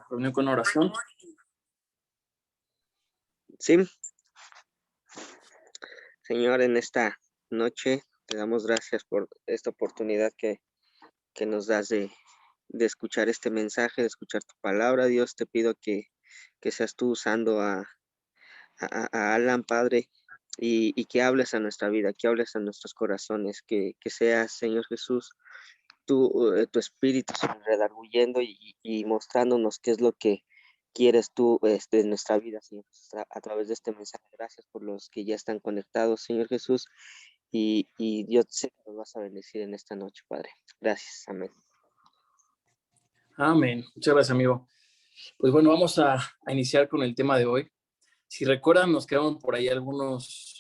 reunión con oración. Sí, Señor, en esta noche te damos gracias por esta oportunidad que nos das de escuchar este mensaje, de escuchar tu palabra. Dios, te pido que seas tú usando a Alan, Padre, y que hables a nuestra vida, que hables a nuestros corazones, que seas, Señor Jesús, tu espíritu redarguyendo y mostrándonos qué es lo que quieres tú en nuestra vida, Señor, a través de este mensaje. Gracias por los que ya están conectados, Señor Jesús, y Dios sé que nos vas a bendecir en esta noche, Padre. Gracias, amén. Amén. Muchas gracias, amigo. Pues bueno, vamos a iniciar con el tema de hoy. Si recuerdan, nos quedaron por ahí algunos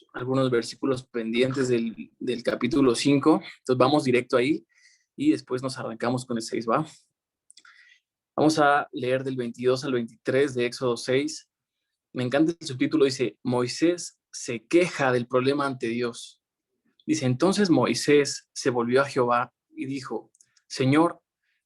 versículos pendientes del capítulo 5. Entonces vamos directo ahí y después nos arrancamos con el 6, ¿va? Vamos a leer del 22 al 23 de Éxodo 6. Me encanta el subtítulo, dice, Moisés se queja del problema ante Dios. Dice, entonces Moisés se volvió a Jehová y dijo, Señor,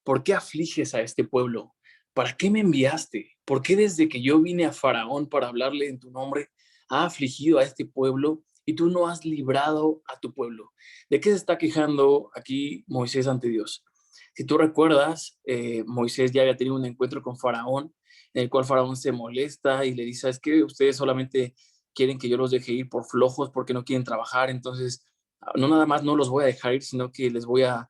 ¿por qué afliges a este pueblo? ¿Para qué me enviaste? ¿Por qué desde que yo vine a Faraón para hablarle en tu nombre, ha afligido a este pueblo y tú no has librado a tu pueblo? ¿De qué se está quejando aquí Moisés ante Dios? Si tú recuerdas, Moisés ya había tenido un encuentro con Faraón, en el cual Faraón se molesta y le dice, es que ustedes solamente quieren que yo los deje ir por flojos porque no quieren trabajar, entonces no nada más no los voy a dejar ir, sino que les voy a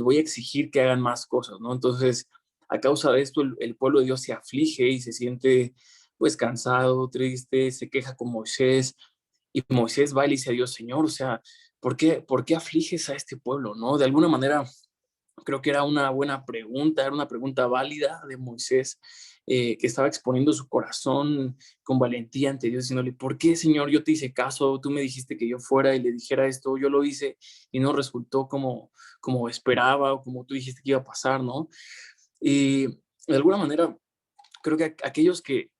exigir que hagan más cosas, ¿no? Entonces, a causa de esto, el pueblo de Dios se aflige y se siente pues cansado, triste, se queja con Moisés, y Moisés va y le dice a Dios, Señor, o sea, ¿por qué afliges a este pueblo, no? De alguna manera, creo que era una buena pregunta, era una pregunta válida de Moisés, que estaba exponiendo su corazón con valentía ante Dios, diciéndole, ¿por qué, Señor, yo te hice caso? Tú me dijiste que yo fuera y le dijera esto, yo lo hice y no resultó como esperaba o como tú dijiste que iba a pasar, ¿no? Y de alguna manera, creo que aquellos que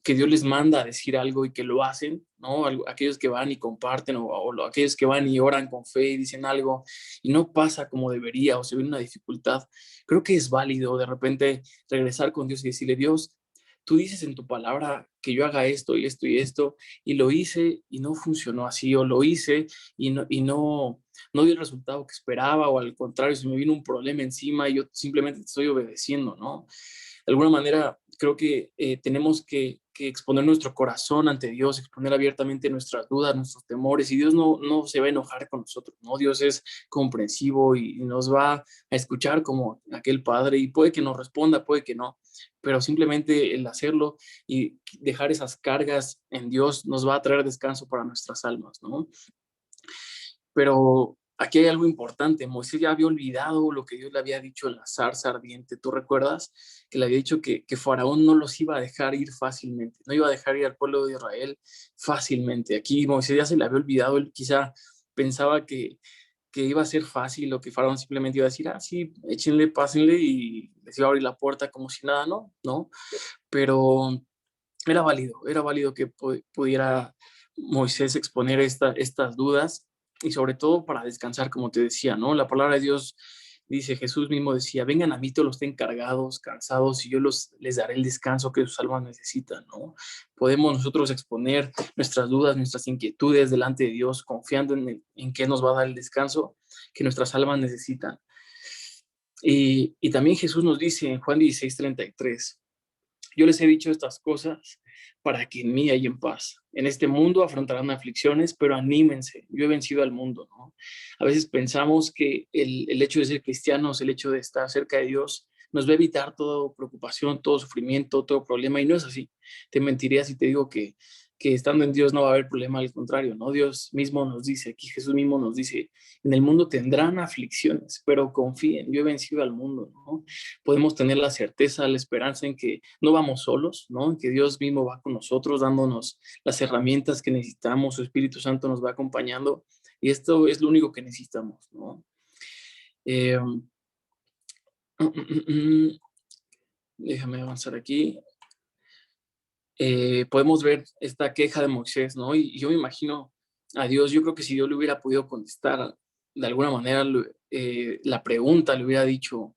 Dios les manda a decir algo y que lo hacen, ¿no? Aquellos que van y comparten o aquellos que van y oran con fe y dicen algo y no pasa como debería o se ve una dificultad, creo que es válido de repente regresar con Dios y decirle, Dios, tú dices en tu palabra que yo haga esto y esto y esto, y lo hice y no funcionó así, o lo hice y no dio el resultado que esperaba, o al contrario, se me vino un problema encima y yo simplemente estoy obedeciendo, ¿no? De alguna manera, creo que tenemos que exponer nuestro corazón ante Dios, exponer abiertamente nuestras dudas, nuestros temores, y Dios no se va a enojar con nosotros, ¿no? Dios es comprensivo y nos va a escuchar como aquel padre, y puede que nos responda, puede que no, pero simplemente el hacerlo y dejar esas cargas en Dios nos va a traer descanso para nuestras almas, ¿no? Pero aquí hay algo importante. Moisés ya había olvidado lo que Dios le había dicho en la zarza ardiente. ¿Tú recuerdas que le había dicho que Faraón no los iba a dejar ir fácilmente? No iba a dejar ir al pueblo de Israel fácilmente. Aquí Moisés ya se le había olvidado. Él quizá pensaba que iba a ser fácil, o que Faraón simplemente iba a decir, sí, échenle, pásenle, y les iba a abrir la puerta como si nada, no. Pero era válido que pudiera Moisés exponer estas dudas, y sobre todo para descansar, como te decía, ¿no? La palabra de Dios dice, Jesús mismo decía, vengan a mí todos los que estén cargados, cansados, y yo les daré el descanso que sus almas necesitan, ¿no? Podemos nosotros exponer nuestras dudas, nuestras inquietudes delante de Dios, confiando en que nos va a dar el descanso que nuestras almas necesitan. Y también Jesús nos dice en Juan 16:33, yo les he dicho estas cosas para que en mí hayan paz. En este mundo afrontarán aflicciones, pero anímense, yo he vencido al mundo, ¿no? A veces pensamos que el hecho de ser cristianos, el hecho de estar cerca de Dios, nos va a evitar toda preocupación, todo sufrimiento, todo problema, y no es así. Te mentiría si te digo que estando en Dios no va a haber problema, al contrario, ¿no? Dios mismo nos dice, aquí Jesús mismo nos dice, en el mundo tendrán aflicciones, pero confíen, yo he vencido al mundo, ¿no? Podemos tener la certeza, la esperanza en que no vamos solos, ¿no? En que Dios mismo va con nosotros, dándonos las herramientas que necesitamos, su Espíritu Santo nos va acompañando, y esto es lo único que necesitamos, ¿no? Eh, déjame avanzar aquí. Podemos ver esta queja de Moisés, ¿no? Y yo me imagino a Dios, yo creo que si Dios le hubiera podido contestar de alguna manera la pregunta, le hubiera dicho,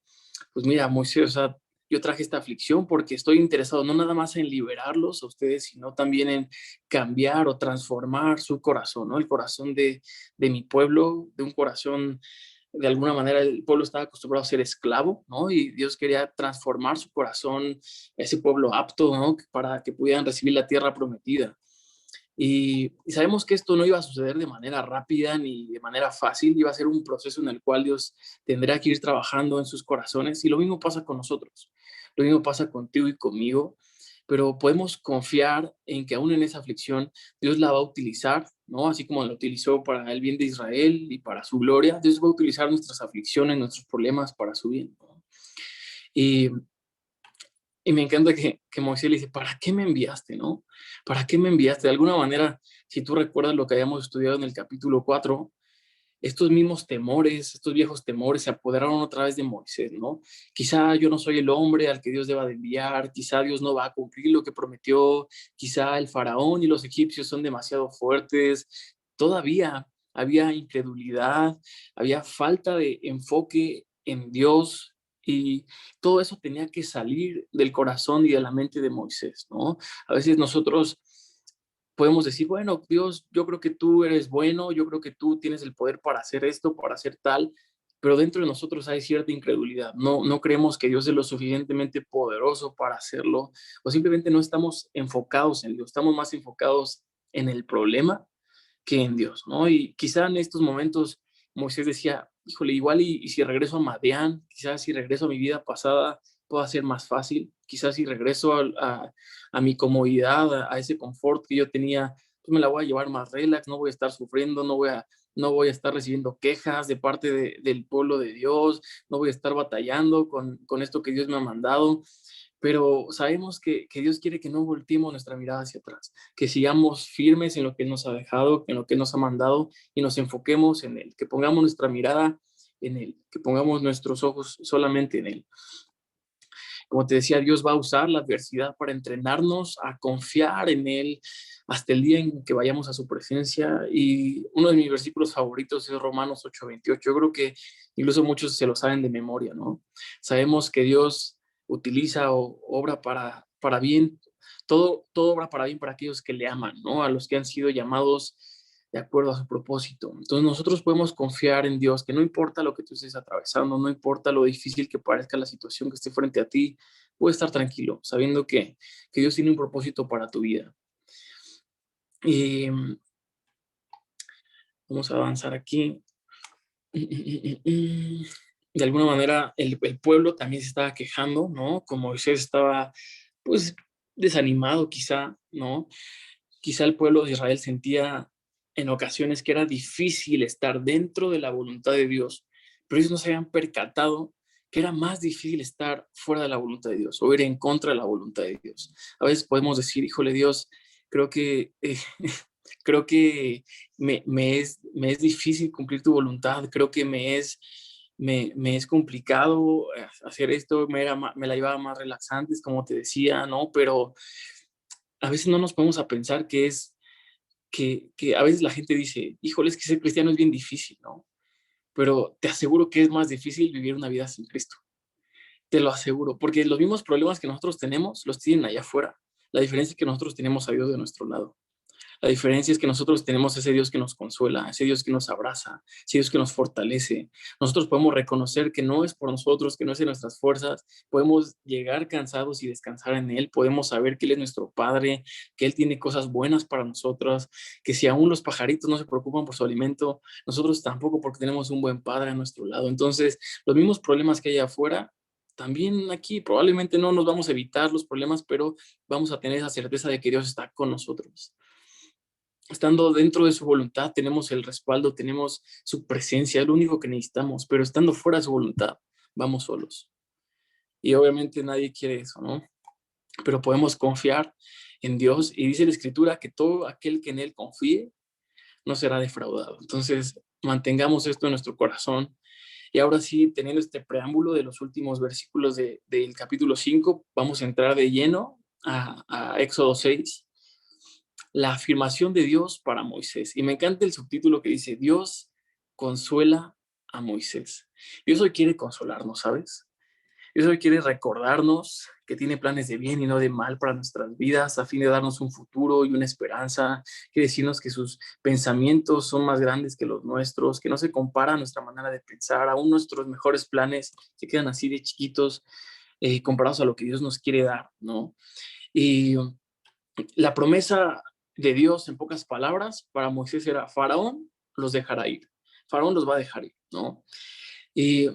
pues mira, Moisés, o sea, yo traje esta aflicción porque estoy interesado no nada más en liberarlos a ustedes, sino también en cambiar o transformar su corazón, ¿no? El corazón de mi pueblo, de un corazón, de alguna manera el pueblo estaba acostumbrado a ser esclavo, ¿no? Y Dios quería transformar su corazón, ese pueblo apto, ¿no? Para que pudieran recibir la tierra prometida. Y sabemos que esto no iba a suceder de manera rápida ni de manera fácil, iba a ser un proceso en el cual Dios tendrá que ir trabajando en sus corazones. Y lo mismo pasa con nosotros, lo mismo pasa contigo y conmigo, pero podemos confiar en que aún en esa aflicción Dios la va a utilizar, ¿no? Así como la utilizó para el bien de Israel y para su gloria, Dios va a utilizar nuestras aflicciones, nuestros problemas para su bien, ¿no? Y y me encanta que Moisés le dice, ¿para qué me enviaste, no? ¿Para qué me enviaste? De alguna manera, si tú recuerdas lo que habíamos estudiado en el capítulo 4, estos mismos temores, estos viejos temores se apoderaron otra vez de Moisés, ¿no? Quizá yo no soy el hombre al que Dios deba de enviar, quizá Dios no va a cumplir lo que prometió, quizá el faraón y los egipcios son demasiado fuertes. Todavía había incredulidad, había falta de enfoque en Dios, y todo eso tenía que salir del corazón y de la mente de Moisés, ¿no? A veces nosotros podemos decir, bueno, Dios, yo creo que tú eres bueno, yo creo que tú tienes el poder para hacer esto, para hacer tal, pero dentro de nosotros hay cierta incredulidad. No creemos que Dios es lo suficientemente poderoso para hacerlo, o simplemente no estamos enfocados en Dios, estamos más enfocados en el problema que en Dios, ¿no? Y quizá en estos momentos Moisés decía, híjole, igual y si regreso a Madián, quizás si regreso a mi vida pasada pueda ser más fácil, quizás si regreso a mi comodidad, a ese confort que yo tenía, pues me la voy a llevar más relax, no voy a estar sufriendo, no voy a estar recibiendo quejas de parte del pueblo de Dios, no voy a estar batallando con esto que Dios me ha mandado, pero sabemos que Dios quiere que no volteemos nuestra mirada hacia atrás, que sigamos firmes en lo que Él nos ha dejado, en lo que Él nos ha mandado y nos enfoquemos en Él, que pongamos nuestra mirada en Él, que pongamos nuestros ojos solamente en Él. Como te decía, Dios va a usar la adversidad para entrenarnos a confiar en Él hasta el día en que vayamos a su presencia. Y uno de mis versículos favoritos es Romanos 8:28. Yo creo que incluso muchos se lo saben de memoria, ¿no? Sabemos que Dios utiliza o obra para bien, todo obra para bien para aquellos que le aman, ¿no? A los que han sido llamados de acuerdo a su propósito. Entonces nosotros podemos confiar en Dios, que no importa lo que tú estés atravesando, no importa lo difícil que parezca la situación que esté frente a ti, puedes estar tranquilo, sabiendo que Dios tiene un propósito para tu vida. Y vamos a avanzar aquí. De alguna manera el pueblo también se estaba quejando, ¿no? Como Moisés estaba, pues, desanimado quizá, ¿no? Quizá el pueblo de Israel sentía en ocasiones que era difícil estar dentro de la voluntad de Dios, pero ellos no se habían percatado que era más difícil estar fuera de la voluntad de Dios o ir en contra de la voluntad de Dios. A veces podemos decir, híjole Dios, creo que, creo que me es difícil cumplir tu voluntad, creo que me es complicado hacer esto, me la llevaba más relaxante, como te decía, ¿no? Pero a veces no nos ponemos a pensar que es que a veces la gente dice, híjole, es que ser cristiano es bien difícil, ¿no? Pero te aseguro que es más difícil vivir una vida sin Cristo. Te lo aseguro, porque los mismos problemas que nosotros tenemos los tienen allá afuera. La diferencia es que nosotros tenemos a Dios de nuestro lado. La diferencia es que nosotros tenemos ese Dios que nos consuela, ese Dios que nos abraza, ese Dios que nos fortalece. Nosotros podemos reconocer que no es por nosotros, que no es en nuestras fuerzas. Podemos llegar cansados y descansar en Él. Podemos saber que Él es nuestro Padre, que Él tiene cosas buenas para nosotros, que si aún los pajaritos no se preocupan por su alimento, nosotros tampoco, porque tenemos un buen Padre a nuestro lado. Entonces, los mismos problemas que hay afuera, también aquí probablemente no nos vamos a evitar los problemas, pero vamos a tener esa certeza de que Dios está con nosotros. Estando dentro de su voluntad, tenemos el respaldo, tenemos su presencia, es lo único que necesitamos, pero estando fuera de su voluntad, vamos solos. Y obviamente nadie quiere eso, ¿no? Pero podemos confiar en Dios y dice la Escritura que todo aquel que en Él confíe no será defraudado. Entonces, mantengamos esto en nuestro corazón. Y ahora sí, teniendo este preámbulo de los últimos versículos del capítulo 5, vamos a entrar de lleno a Éxodo 6. La afirmación de Dios para Moisés. Y me encanta el subtítulo que dice, Dios consuela a Moisés. Dios hoy quiere consolarnos, ¿sabes? Dios hoy quiere recordarnos que tiene planes de bien y no de mal para nuestras vidas, a fin de darnos un futuro y una esperanza. Quiere decirnos que sus pensamientos son más grandes que los nuestros, que no se compara a nuestra manera de pensar. Aún nuestros mejores planes se quedan así de chiquitos comparados a lo que Dios nos quiere dar, ¿no? Y la promesa de Dios, en pocas palabras, para Moisés era: Faraón los dejará ir. Faraón los va a dejar ir, ¿no? Y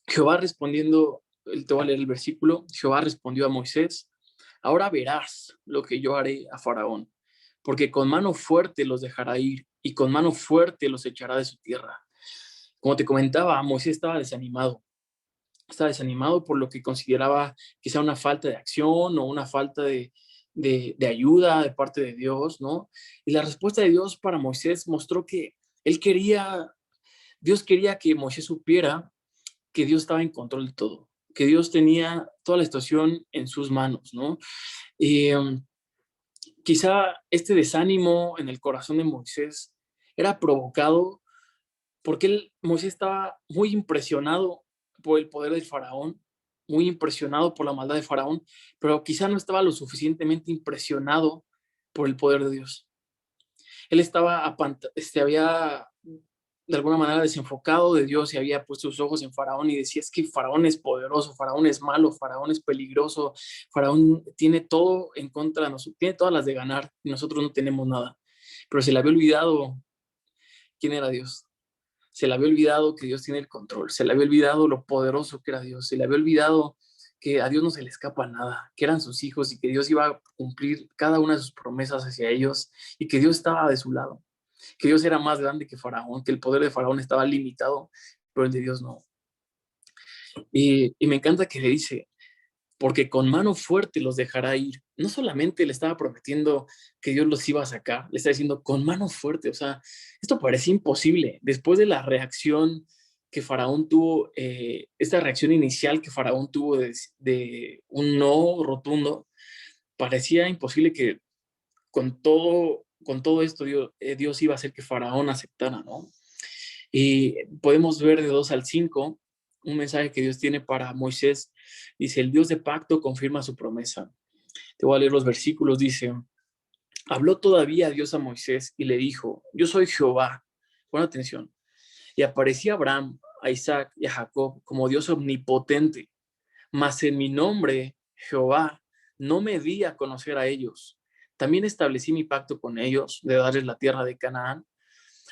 Jehová respondiendo, te voy a leer el versículo. Jehová respondió a Moisés: ahora verás lo que yo haré a Faraón, porque con mano fuerte los dejará ir y con mano fuerte los echará de su tierra. Como te comentaba, Moisés estaba desanimado. Estaba desanimado por lo que consideraba quizá una falta de acción o una falta de ayuda de parte de Dios, ¿no? Y la respuesta de Dios para Moisés mostró que Dios quería que Moisés supiera que Dios estaba en control de todo, que Dios tenía toda la situación en sus manos, ¿no? Y quizá este desánimo en el corazón de Moisés era provocado porque Moisés estaba muy impresionado por el poder del faraón, muy impresionado por la maldad de faraón, pero quizá no estaba lo suficientemente impresionado por el poder de Dios. Él había de alguna manera desenfocado de Dios y había puesto sus ojos en Faraón y decía: es que Faraón es poderoso, Faraón es malo, Faraón es peligroso, Faraón tiene todo en contra de nosotros, tiene todas las de ganar y nosotros no tenemos nada. Pero se le había olvidado quién era Dios. Se le había olvidado que Dios tiene el control, se le había olvidado lo poderoso que era Dios, se le había olvidado que a Dios no se le escapa nada, que eran sus hijos y que Dios iba a cumplir cada una de sus promesas hacia ellos y que Dios estaba de su lado, que Dios era más grande que Faraón, que el poder de Faraón estaba limitado, pero el de Dios no. Y me encanta que le dice: porque con mano fuerte los dejará ir. No solamente le estaba prometiendo que Dios los iba a sacar, le está diciendo con mano fuerte. O sea, esto parecía imposible. Después de la reacción que Faraón tuvo, esta reacción inicial que Faraón tuvo de un no rotundo, parecía imposible que con todo esto Dios iba a hacer que Faraón aceptara, ¿no? Y podemos ver de 2 al 5 un mensaje que Dios tiene para Moisés. Dice: el Dios de pacto confirma su promesa. Te voy a leer los versículos. Dice: habló todavía Dios a Moisés y le dijo: yo soy Jehová. Pon atención. Y aparecía a Abraham, a Isaac y a Jacob como Dios omnipotente. Mas en mi nombre, Jehová, no me di a conocer a ellos. También establecí mi pacto con ellos de darles la tierra de Canaán,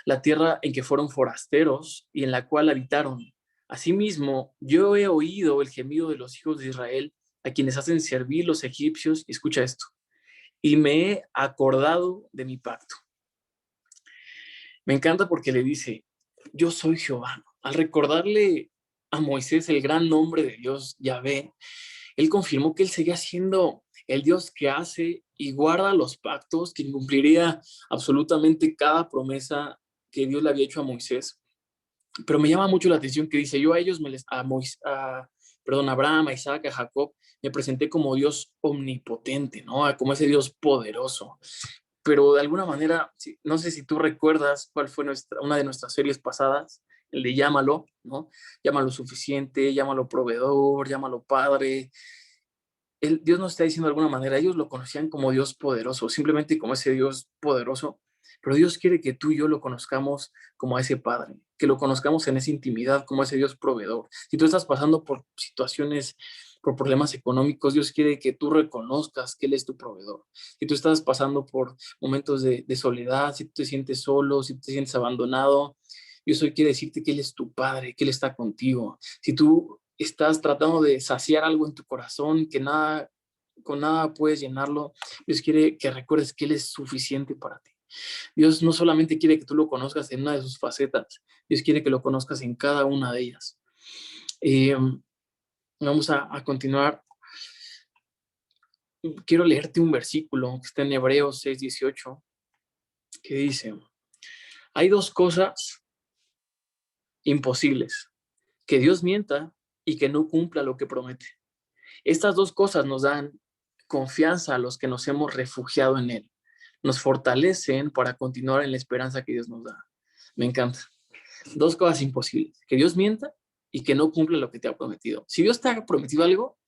la tierra en que fueron forasteros y en la cual habitaron. Asimismo, yo he oído el gemido de los hijos de Israel, a quienes hacen servir los egipcios, y escucha esto: y me he acordado de mi pacto. Me encanta porque le dice: yo soy Jehová. Al recordarle a Moisés el gran nombre de Dios, Yahvé, él confirmó que él seguía siendo el Dios que hace y guarda los pactos, que cumpliría absolutamente cada promesa que Dios le había hecho a Moisés. Pero me llama mucho la atención que dice: yo a ellos, a Abraham, a Isaac, a Jacob, me presenté como Dios omnipotente, ¿no? Como ese Dios poderoso. Pero de alguna manera, no sé si tú recuerdas cuál fue una de nuestras series pasadas, el de llámalo, ¿no? Llámalo suficiente, llámalo proveedor, llámalo padre. Dios nos está diciendo de alguna manera: ellos lo conocían como Dios poderoso, simplemente como ese Dios poderoso, pero Dios quiere que tú y yo lo conozcamos como a ese Padre, que lo conozcamos en esa intimidad como a ese Dios proveedor. Si tú estás pasando por situaciones, por problemas económicos, Dios quiere que tú reconozcas que Él es tu proveedor. Si tú estás pasando por momentos de soledad, si tú te sientes solo, si te sientes abandonado, Dios hoy quiere decirte que Él es tu Padre, que Él está contigo. Si tú estás tratando de saciar algo en tu corazón, que nada, con nada puedes llenarlo, Dios quiere que recuerdes que Él es suficiente para ti. Dios no solamente quiere que tú lo conozcas en una de sus facetas, Dios quiere que lo conozcas en cada una de ellas. Vamos a continuar. Quiero leerte un versículo que está en Hebreos 6:18, que dice: hay dos cosas imposibles: que Dios mienta y que no cumpla lo que promete. Estas dos cosas nos dan confianza a los que nos hemos refugiado en Él. Nos fortalecen para continuar en la esperanza que Dios nos da. Me encanta. Dos cosas imposibles: que Dios mienta y que no cumple lo que te ha prometido. Si Dios te ha prometido algo,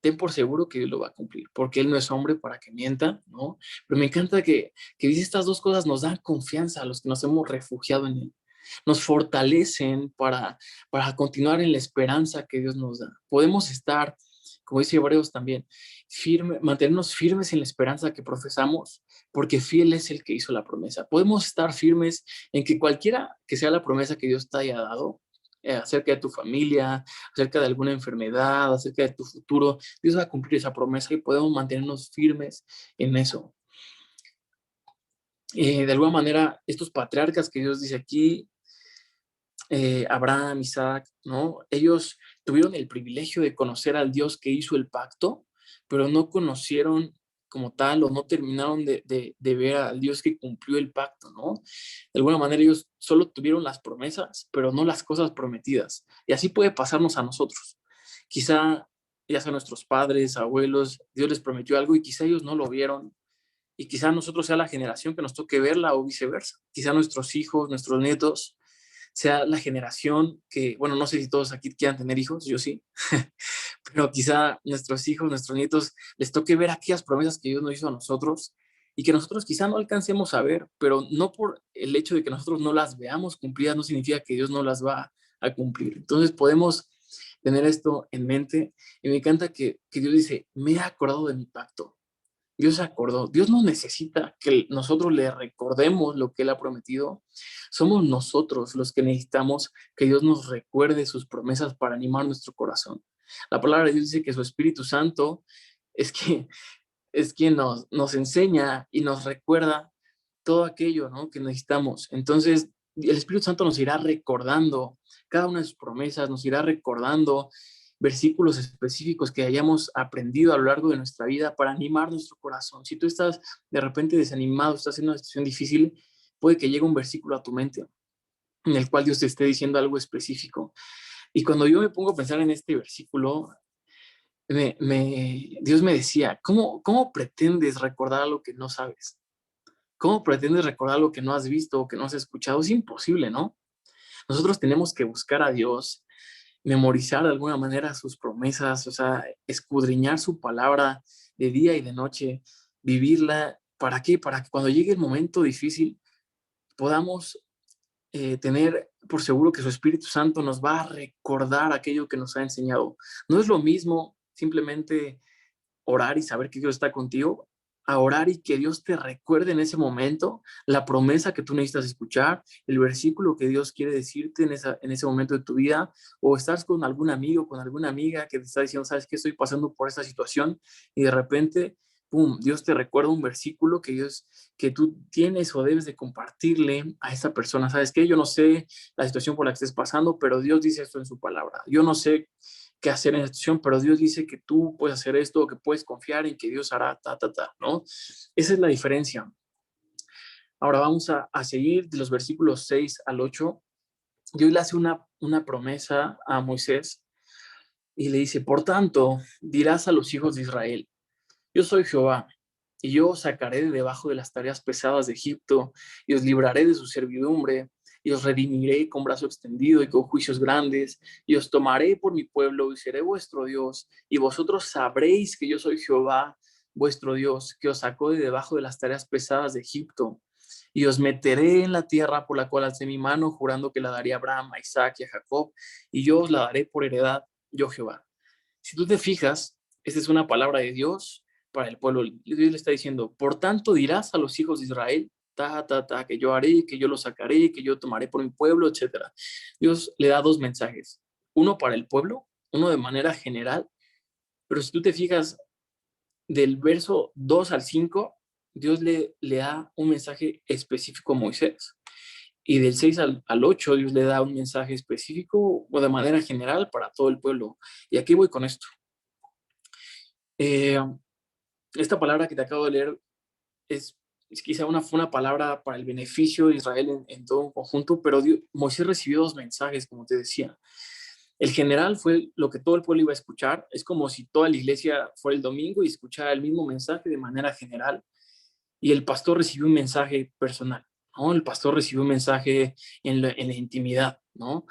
ten por seguro que Dios lo va a cumplir, porque Él no es hombre para que mienta, ¿no? Pero me encanta que dice estas dos cosas, nos dan confianza a los que nos hemos refugiado en Él. Nos fortalecen para continuar en la esperanza que Dios nos da. Podemos estar, como dice Hebreos también, mantenernos firmes en la esperanza que profesamos, porque fiel es el que hizo la promesa. Podemos estar firmes en que cualquiera que sea la promesa que Dios te haya dado, acerca de tu familia, acerca de alguna enfermedad, acerca de tu futuro, Dios va a cumplir esa promesa y podemos mantenernos firmes en eso. De alguna manera, estos patriarcas que Dios dice aquí, Abraham, Isaac, ¿no? Ellos tuvieron el privilegio de conocer al Dios que hizo el pacto, pero no conocieron como tal o no terminaron de ver al Dios que cumplió el pacto, ¿no? De alguna manera ellos solo tuvieron las promesas, pero no las cosas prometidas. Y así puede pasarnos a nosotros. Quizá ya sean nuestros padres, abuelos, Dios les prometió algo y quizá ellos no lo vieron. Y quizá nosotros sea la generación que nos toque verla o viceversa. Quizá nuestros hijos, nuestros nietos, sea la generación que, bueno, no sé si todos aquí quieran tener hijos, yo sí, pero quizá nuestros hijos, nuestros nietos, les toque ver aquellas promesas que Dios nos hizo a nosotros y que nosotros quizá no alcancemos a ver, pero no por el hecho de que nosotros no las veamos cumplidas, no significa que Dios no las va a cumplir. Entonces podemos tener esto en mente y me encanta que Dios dice, me he acordado de mi pacto. Dios se acordó. Dios no necesita que nosotros le recordemos lo que Él ha prometido. Somos nosotros los que necesitamos que Dios nos recuerde sus promesas para animar nuestro corazón. La palabra de Dios dice que su Espíritu Santo es que es quien nos enseña y nos recuerda todo aquello, ¿no?, que necesitamos. Entonces, el Espíritu Santo nos irá recordando cada una de sus promesas, nos irá recordando versículos específicos que hayamos aprendido a lo largo de nuestra vida para animar nuestro corazón. Si tú estás de repente desanimado, estás en una situación difícil, puede que llegue un versículo a tu mente en el cual Dios te esté diciendo algo específico. Y cuando yo me pongo a pensar en este versículo, Dios me decía, ¿cómo pretendes recordar lo que no sabes? ¿Cómo pretendes recordar lo que no has visto o que no has escuchado? Es imposible, ¿no? Nosotros tenemos que buscar a Dios, memorizar de alguna manera sus promesas, o sea, escudriñar su palabra de día y de noche, vivirla. ¿Para qué? Para que cuando llegue el momento difícil podamos tener por seguro que su Espíritu Santo nos va a recordar aquello que nos ha enseñado. No es lo mismo simplemente orar y saber que Dios está contigo, a orar y que Dios te recuerde en ese momento la promesa que tú necesitas escuchar, el versículo que Dios quiere decirte en ese momento de tu vida, o estás con algún amigo, con alguna amiga que te está diciendo, ¿sabes qué? Estoy pasando por esta situación y de repente, ¡pum!, Dios te recuerda un versículo que tú tienes o debes de compartirle a esa persona. ¿Sabes qué? Yo no sé la situación por la que estés pasando, pero Dios dice esto en su palabra. Yo no sé qué hacer en esta situación, pero Dios dice que tú puedes hacer esto, que puedes confiar en que Dios hará ¿no? Esa es la diferencia. Ahora vamos a seguir de los versículos 6 al 8. Dios le hace una promesa a Moisés y le dice, por tanto, dirás a los hijos de Israel, yo soy Jehová, y yo os sacaré de debajo de las tareas pesadas de Egipto, y os libraré de su servidumbre, y os redimiré con brazo extendido y con juicios grandes, y os tomaré por mi pueblo, y seré vuestro Dios, y vosotros sabréis que yo soy Jehová, vuestro Dios, que os sacó de debajo de las tareas pesadas de Egipto, y os meteré en la tierra por la cual alcé mi mano, jurando que la daría a Abraham, a Isaac y a Jacob, y yo os la daré por heredad, yo Jehová. Si tú te fijas, esta es una palabra de Dios para el pueblo. Dios le está diciendo, por tanto dirás a los hijos de Israel, que yo haré, que yo los sacaré, que yo tomaré por mi pueblo, etcétera. Dios le da dos mensajes, uno para el pueblo, uno de manera general, pero si tú te fijas del verso 2 al 5, Dios le da un mensaje específico a Moisés. Y del 6 al 8, Dios le da un mensaje específico o de manera general para todo el pueblo. Y aquí voy con esto. Eh, esta palabra que te acabo de leer es quizá fue una palabra para el beneficio de Israel en todo un conjunto, pero Moisés recibió dos mensajes, como te decía. El general fue lo que todo el pueblo iba a escuchar. Es como si toda la iglesia fuera el domingo y escuchara el mismo mensaje de manera general. Y el pastor recibió un mensaje personal, ¿no? El pastor recibió un mensaje en la intimidad, ¿no?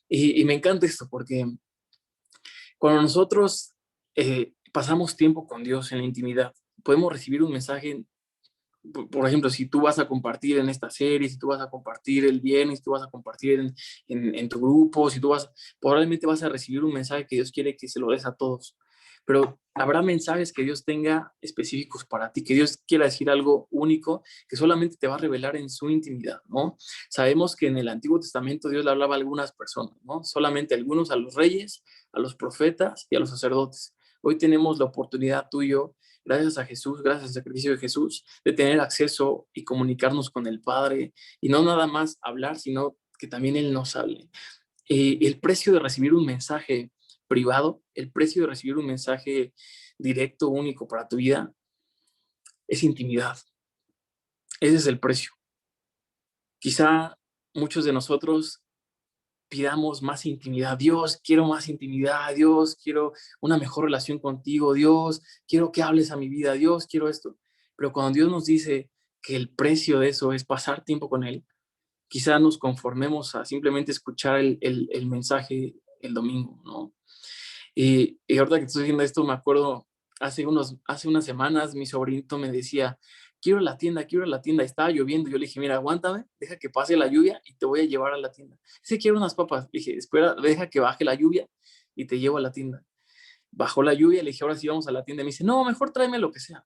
Y me encanta esto porque cuando nosotros pasamos tiempo con Dios en la intimidad, podemos recibir un mensaje. Por ejemplo, si tú vas a compartir en esta serie, si tú vas a compartir el viernes, si tú vas a compartir en tu grupo, si tú vas, probablemente vas a recibir un mensaje que Dios quiere que se lo des a todos. Pero habrá mensajes que Dios tenga específicos para ti, que Dios quiera decir algo único, que solamente te va a revelar en su intimidad, ¿no? Sabemos que en el Antiguo Testamento Dios le hablaba a algunas personas, ¿no? Solamente a algunos, a los reyes, a los profetas y a los sacerdotes. Hoy tenemos la oportunidad tú y yo, gracias a Jesús, gracias al sacrificio de Jesús, de tener acceso y comunicarnos con el Padre, y no nada más hablar, sino que también Él nos hable. El precio de recibir un mensaje privado, el precio de recibir un mensaje directo, único para tu vida, es intimidad. Ese es el precio. Quizá muchos de nosotros pidamos más intimidad. Dios, quiero más intimidad. Dios, quiero una mejor relación contigo. Dios, quiero que hables a mi vida. Dios, quiero esto. Pero cuando Dios nos dice que el precio de eso es pasar tiempo con Él, quizá nos conformemos a simplemente escuchar el mensaje el domingo, ¿no? Y ahorita que estoy diciendo esto, me acuerdo, hace unas semanas mi sobrinito me decía, quiero la tienda, quiero la tienda. Estaba lloviendo. Yo le dije, mira, aguántame, deja que pase la lluvia y te voy a llevar a la tienda. Dice, quiero unas papas. Le dije, espera, deja que baje la lluvia y te llevo a la tienda. Bajó la lluvia, le dije, ahora sí vamos a la tienda. Y me dice, no, mejor tráeme lo que sea.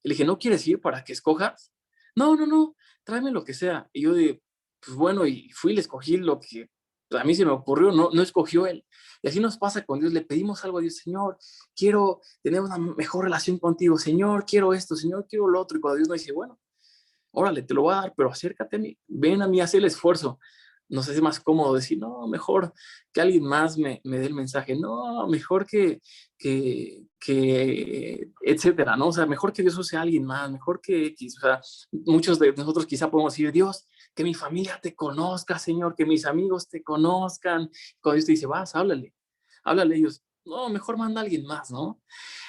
Le dije, ¿no quieres ir para que escojas? No, no, no, tráeme lo que sea. Y yo de, pues bueno, y fui y le escogí lo que a mí se me ocurrió, no, no escogió él. Y así nos pasa con Dios, le pedimos algo a Dios, Señor, quiero tener una mejor relación contigo, Señor, quiero esto, Señor, quiero lo otro. Y cuando Dios nos dice, bueno, órale, te lo voy a dar, pero acércate a mí, ven a mí, haz el esfuerzo. Nos hace más cómodo decir, no, mejor que alguien más me dé el mensaje, no, mejor etcétera, ¿no? O sea, mejor que Dios use a alguien más, mejor que X, o sea, muchos de nosotros quizá podemos decir, Dios, que mi familia te conozca, Señor, que mis amigos te conozcan. Cuando Dios te dice, vas, háblale a ellos, no, mejor manda a alguien más, ¿no?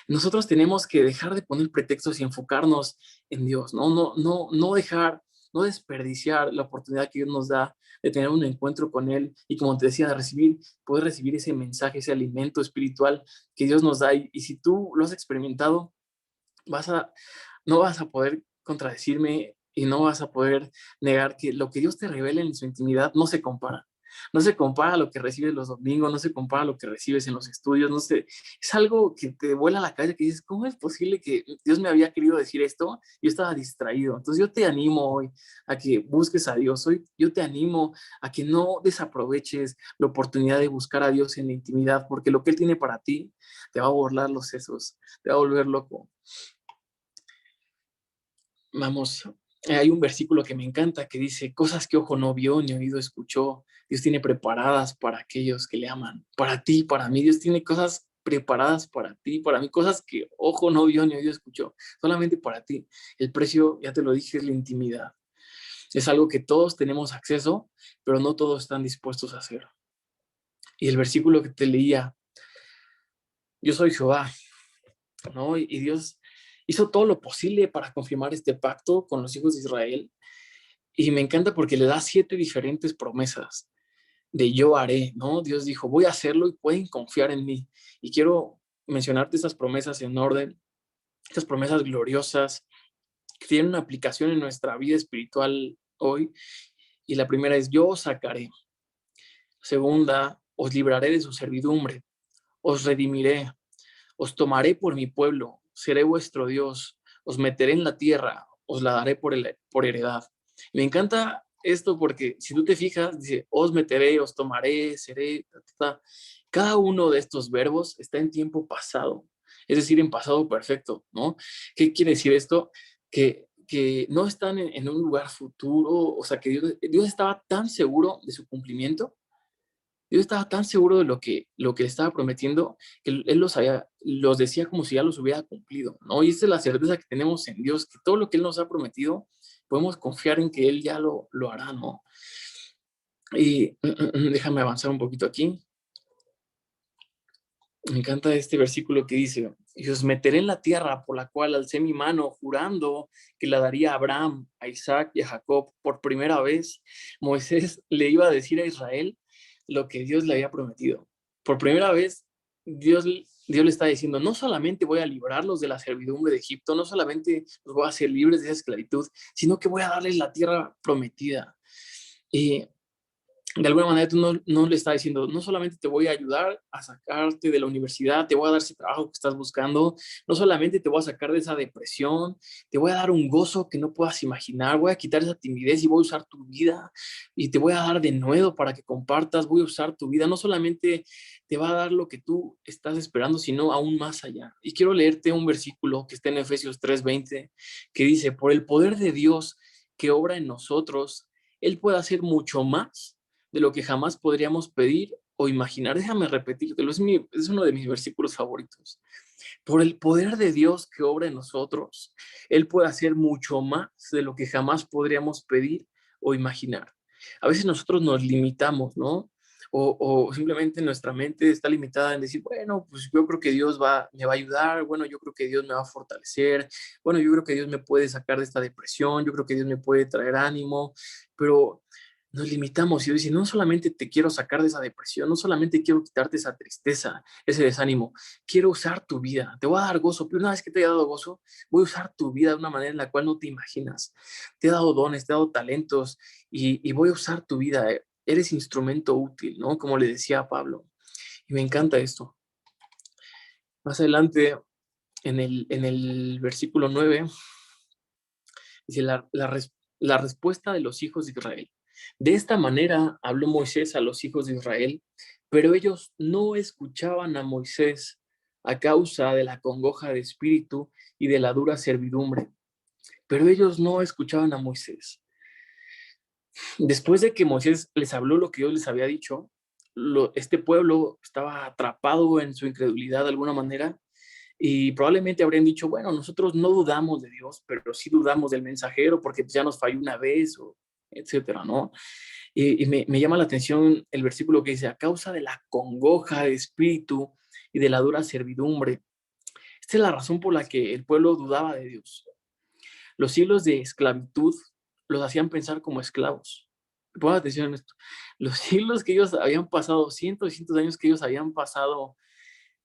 Nosotros tenemos que dejar de poner pretextos y enfocarnos en Dios, ¿no? No dejar, no desperdiciar la oportunidad que Dios nos da de tener un encuentro con Él y, como te decía, de poder recibir ese mensaje, ese alimento espiritual que Dios nos da. Y si tú lo has experimentado, no vas a poder contradecirme y no vas a poder negar que lo que Dios te revela en su intimidad no se compara. No se compara a lo que recibes los domingos, no se compara a lo que recibes en los estudios, no sé, es algo que te vuela la cabeza, que dices, ¿cómo es posible que Dios me había querido decir esto? Yo estaba distraído. Entonces yo te animo hoy a que busques a Dios, hoy yo te animo a que no desaproveches la oportunidad de buscar a Dios en la intimidad, porque lo que Él tiene para ti te va a burlar los sesos, te va a volver loco. Vamos, hay un versículo que me encanta que dice, cosas que ojo no vio ni oído escuchó, Dios tiene preparadas para aquellos que le aman. Para ti, para mí, Dios tiene cosas preparadas para ti, para mí, cosas que ojo no vio ni oído escuchó, solamente para ti. El precio, ya te lo dije, es la intimidad. Es algo que todos tenemos acceso, pero no todos están dispuestos a hacer. Y el versículo que te leía, yo soy Jehová, ¿no? Y Dios hizo todo lo posible para confirmar este pacto con los hijos de Israel. Y me encanta porque le da 7 diferentes promesas de yo haré, ¿no? Dios dijo, voy a hacerlo y pueden confiar en mí. Y quiero mencionarte estas promesas en orden, estas promesas gloriosas que tienen una aplicación en nuestra vida espiritual hoy. Y la primera es, yo os sacaré. Segunda, os libraré de su servidumbre, os redimiré, os tomaré por mi pueblo, seré vuestro Dios, os meteré en la tierra, os la daré por heredad. Me encanta esto porque si tú te fijas, dice, os meteré, os tomaré, seré, cada uno de estos verbos está en tiempo pasado, es decir, en pasado perfecto, ¿no? ¿Qué quiere decir esto? Que no están en un lugar futuro, o sea, que Dios estaba tan seguro de su cumplimiento. Dios estaba tan seguro de lo que le estaba prometiendo que Él los decía como si ya los hubiera cumplido, ¿no? Y esa es la certeza que tenemos en Dios, que todo lo que Él nos ha prometido, podemos confiar en que Él ya lo hará, ¿no? Y déjame avanzar un poquito aquí. Me encanta este versículo que dice, y os meteré en la tierra por la cual alcé mi mano, jurando que la daría a Abraham, a Isaac y a Jacob por primera vez. Moisés le iba a decir a Israel lo que Dios le había prometido. Por primera vez, Dios le está diciendo, no solamente voy a librarlos de la servidumbre de Egipto, no solamente los voy a hacer libres de esa esclavitud, sino que voy a darles la tierra prometida. Y de alguna manera tú no le estás diciendo, no solamente te voy a ayudar a sacarte de la universidad, te voy a dar ese trabajo que estás buscando, no solamente te voy a sacar de esa depresión, te voy a dar un gozo que no puedas imaginar, voy a quitar esa timidez y voy a usar tu vida y te voy a dar de nuevo para que compartas, voy a usar tu vida, no solamente te va a dar lo que tú estás esperando, sino aún más allá. Y quiero leerte un versículo que está en Efesios 3:20, que dice, por el poder de Dios que obra en nosotros, Él puede hacer mucho más de lo que jamás podríamos pedir o imaginar. Déjame repetírtelo, es uno de mis versículos favoritos. Por el poder de Dios que obra en nosotros, Él puede hacer mucho más de lo que jamás podríamos pedir o imaginar. A veces nosotros nos limitamos, ¿no? O simplemente nuestra mente está limitada en decir, bueno, pues yo creo que Dios me va a ayudar, bueno, yo creo que Dios me va a fortalecer, bueno, yo creo que Dios me puede sacar de esta depresión, yo creo que Dios me puede traer ánimo, pero nos limitamos y dice, no solamente te quiero sacar de esa depresión, no solamente quiero quitarte esa tristeza, ese desánimo, quiero usar tu vida, te voy a dar gozo, pero una vez que te haya dado gozo, voy a usar tu vida de una manera en la cual no te imaginas. Te he dado dones, te he dado talentos y voy a usar tu vida. Eres instrumento útil, ¿no? Como le decía a Pablo. Y me encanta esto. Más adelante, en el versículo 9, dice la respuesta de los hijos de Israel. De esta manera habló Moisés a los hijos de Israel, pero ellos no escuchaban a Moisés a causa de la congoja de espíritu y de la dura servidumbre. Pero ellos no escuchaban a Moisés. Después de que Moisés les habló lo que Dios les había dicho, este pueblo estaba atrapado en su incredulidad de alguna manera y probablemente habrían dicho, bueno, nosotros no dudamos de Dios, pero sí dudamos del mensajero porque ya nos falló una vez, o etcétera, ¿no? Y me llama la atención el versículo que dice, a causa de la congoja de espíritu y de la dura servidumbre. Esta es la razón por la que el pueblo dudaba de Dios. Los siglos de esclavitud los hacían pensar como esclavos. Pongan atención en esto. Los siglos que ellos habían pasado, cientos y cientos de años que ellos habían pasado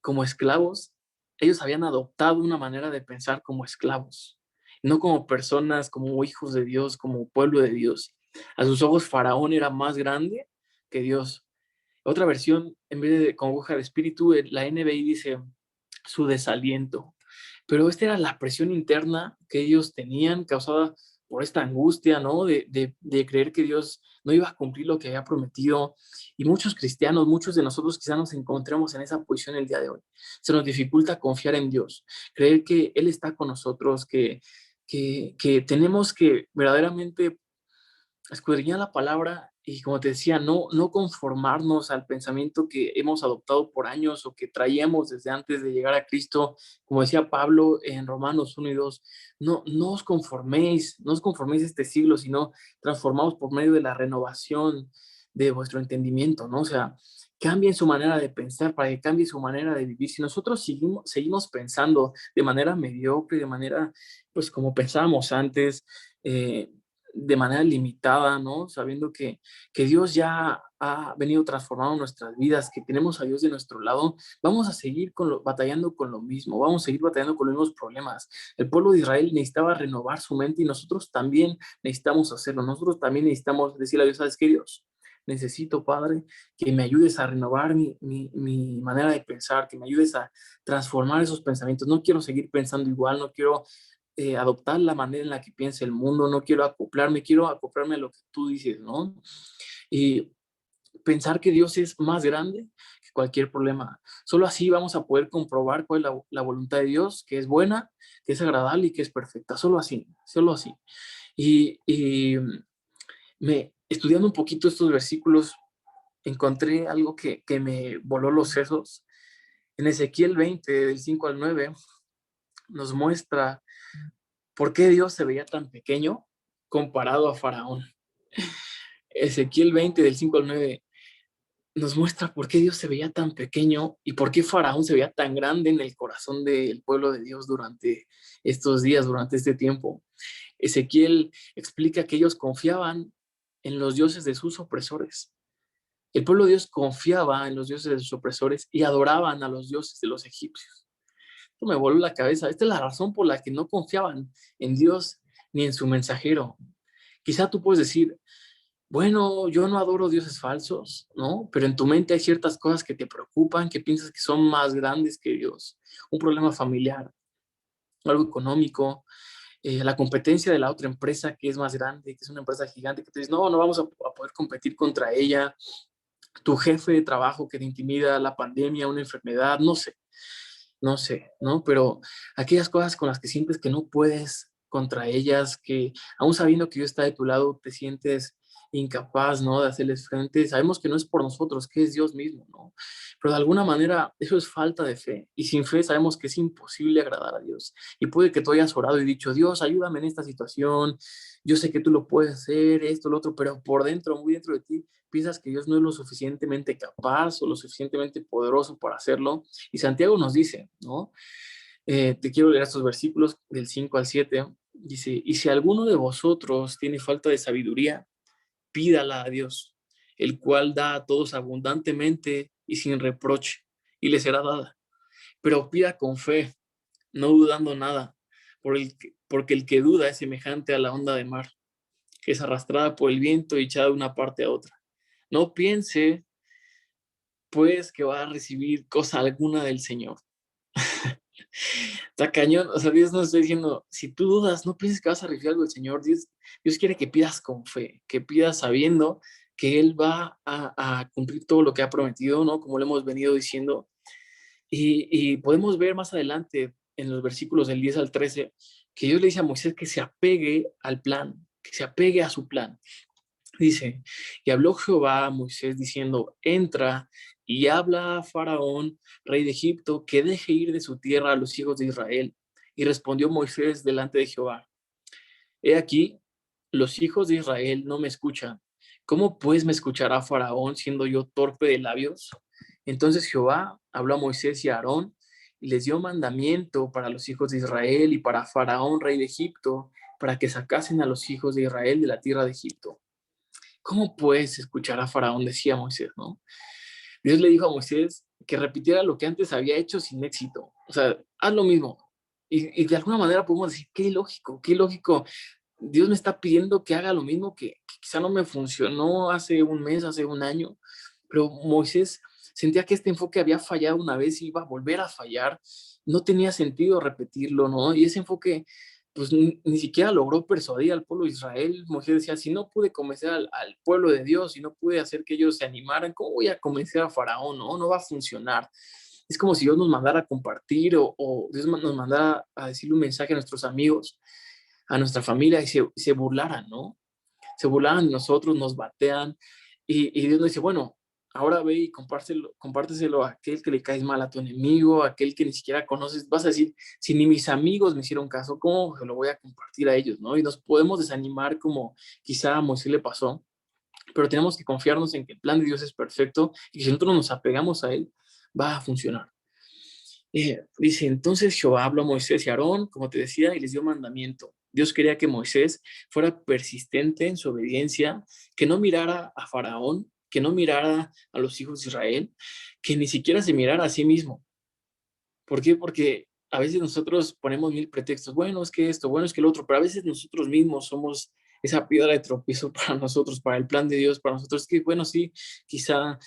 como esclavos, ellos habían adoptado una manera de pensar como esclavos, no como personas, como hijos de Dios, como pueblo de Dios. A sus ojos, Faraón era más grande que Dios. Otra versión, en vez de congoja de espíritu, la NBI dice su desaliento. Pero esta era la presión interna que ellos tenían causada por esta angustia, ¿no? De creer que Dios no iba a cumplir lo que había prometido. Y muchos cristianos, muchos de nosotros quizás nos encontremos en esa posición el día de hoy. Se nos dificulta confiar en Dios, creer que Él está con nosotros, que tenemos que verdaderamente escudriñar la palabra y, como te decía, no conformarnos al pensamiento que hemos adoptado por años o que traíamos desde antes de llegar a Cristo. Como decía Pablo en Romanos 1 y 2, no os conforméis a este siglo, sino transformaos por medio de la renovación de vuestro entendimiento, ¿no? O sea, cambien su manera de pensar para que cambie su manera de vivir. Si nosotros seguimos pensando de manera mediocre, de manera, pues como pensábamos antes, de manera limitada, ¿no? Sabiendo que Dios ya ha venido transformando nuestras vidas, que tenemos a Dios de nuestro lado, vamos a seguir batallando con lo mismo, vamos a seguir batallando con los mismos problemas. El pueblo de Israel necesitaba renovar su mente y nosotros también necesitamos hacerlo. Nosotros también necesitamos decirle a Dios, ¿sabes qué, Dios? Necesito, Padre, que me ayudes a renovar mi manera de pensar, que me ayudes a transformar esos pensamientos. No quiero seguir pensando igual, no quiero adoptar la manera en la que piensa el mundo, no quiero acoplarme a lo que tú dices, ¿no? Y pensar que Dios es más grande que cualquier problema. Solo así vamos a poder comprobar cuál es la voluntad de Dios, que es buena, que es agradable y que es perfecta. Solo así, solo así. Y estudiando un poquito estos versículos, encontré algo que me voló los sesos. En Ezequiel 20, del 5 al 9, nos muestra por qué Dios se veía tan pequeño comparado a Faraón. Ezequiel 20, del 5 al 9, nos muestra por qué Dios se veía tan pequeño y por qué Faraón se veía tan grande en el corazón del pueblo de Dios durante estos días, durante este tiempo. Ezequiel explica que ellos confiaban en los dioses de sus opresores. El pueblo de Dios confiaba en los dioses de sus opresores y adoraban a los dioses de los egipcios. Esto me voló la cabeza. Esta es la razón por la que no confiaban en Dios ni en su mensajero. Quizá tú puedes decir, bueno, yo no adoro dioses falsos, ¿no? Pero en tu mente hay ciertas cosas que te preocupan, que piensas que son más grandes que Dios. Un problema familiar, algo económico, la competencia de la otra empresa que es más grande, que es una empresa gigante, que te dices, no, no vamos a poder competir contra ella. Tu jefe de trabajo que te intimida, la pandemia, una enfermedad, no sé, ¿no? Pero aquellas cosas con las que sientes que no puedes contra ellas, que aún sabiendo que Dios está de tu lado, te sientes incapaz, ¿no? De hacerles frente. Sabemos que no es por nosotros, que es Dios mismo, ¿no? Pero de alguna manera eso es falta de fe. Y sin fe sabemos que es imposible agradar a Dios. Y puede que tú hayas orado y dicho, Dios, ayúdame en esta situación. Yo sé que tú lo puedes hacer, esto, lo otro, pero por dentro, muy dentro de ti, piensas que Dios no es lo suficientemente capaz o lo suficientemente poderoso para hacerlo. Y Santiago nos dice, ¿no? Te quiero leer estos versículos del 5 al 7. Dice, y si alguno de vosotros tiene falta de sabiduría, pídala a Dios, el cual da a todos abundantemente y sin reproche, y le será dada. Pero pida con fe, no dudando nada, porque el que duda es semejante a la onda de mar, que es arrastrada por el viento y echada de una parte a otra. No piense, pues, que va a recibir cosa alguna del Señor. Está cañón, o sea, Dios nos está diciendo, si tú dudas, no pienses que vas a recibir algo del Señor. Dios quiere que pidas con fe, que pidas sabiendo que Él va a cumplir todo lo que ha prometido, ¿no? Como lo hemos venido diciendo. Y podemos ver más adelante en los versículos del 10 al 13 que Dios le dice a Moisés que se apegue al plan, que se apegue a su plan. Dice, y habló Jehová a Moisés diciendo, entra y habla a Faraón, rey de Egipto, que deje ir de su tierra a los hijos de Israel. Y respondió Moisés delante de Jehová, he aquí, los hijos de Israel no me escuchan. ¿Cómo pues me escuchará Faraón siendo yo torpe de labios? Entonces Jehová habló a Moisés y a Aarón y les dio mandamiento para los hijos de Israel y para Faraón, rey de Egipto, para que sacasen a los hijos de Israel de la tierra de Egipto. ¿Cómo puedes escuchar a Faraón? Decía Moisés, ¿no? Dios le dijo a Moisés que repitiera lo que antes había hecho sin éxito. O sea, haz lo mismo. Y de alguna manera podemos decir, qué lógico, qué lógico. Dios me está pidiendo que haga lo mismo que quizá no me funcionó hace un mes, hace un año. Pero Moisés sentía que este enfoque había fallado una vez y iba a volver a fallar. No tenía sentido repetirlo, ¿no? Y ese enfoque pues ni siquiera logró persuadir al pueblo de Israel. Moisés decía, si no pude convencer al pueblo de Dios, si no pude hacer que ellos se animaran, ¿cómo voy a convencer a Faraón? No, no va a funcionar. Es como si Dios nos mandara a compartir o Dios nos mandara a decirle un mensaje a nuestros amigos, a nuestra familia y se burlaran, ¿no? Se burlaban de nosotros, nos batean y Dios nos dice, bueno, ahora ve y compárteselo a aquel que le caes mal, a tu enemigo, a aquel que ni siquiera conoces. Vas a decir, si ni mis amigos me hicieron caso, ¿cómo se lo voy a compartir a ellos? ¿No? Y nos podemos desanimar como quizá a Moisés le pasó, pero tenemos que confiarnos en que el plan de Dios es perfecto y que si nosotros nos apegamos a él, va a funcionar. Dice, entonces Jehová habló a Moisés y a Aarón, como te decía, y les dio mandamiento. Dios quería que Moisés fuera persistente en su obediencia, que no mirara a Faraón, que no mirara a los hijos de Israel, que ni siquiera se mirara a sí mismo. ¿Por qué? Porque a veces nosotros ponemos mil pretextos. Bueno, es que esto, bueno, es que el otro, pero a veces nosotros mismos somos esa piedra de tropiezo para nosotros, para el plan de Dios, para nosotros. Es que, bueno, sí, quizá,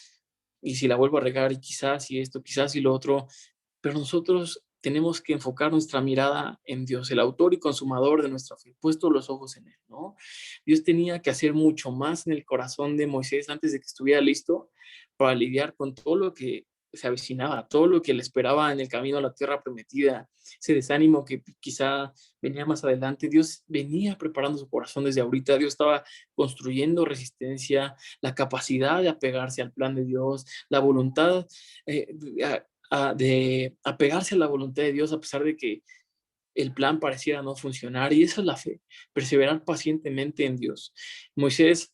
y si la vuelvo a regar, y quizás, y esto, quizás, y lo otro, pero nosotros tenemos que enfocar nuestra mirada en Dios, el autor y consumador de nuestra fe, puesto los ojos en Él, ¿no? Dios tenía que hacer mucho más en el corazón de Moisés antes de que estuviera listo para lidiar con todo lo que se avecinaba, todo lo que le esperaba en el camino a la tierra prometida, ese desánimo que quizá venía más adelante. Dios venía preparando su corazón desde ahorita. Dios estaba construyendo resistencia, la capacidad de apegarse al plan de Dios, la voluntad eh, de apegarse a la voluntad de Dios a pesar de que el plan pareciera no funcionar. Y esa es la fe, perseverar pacientemente en Dios. Moisés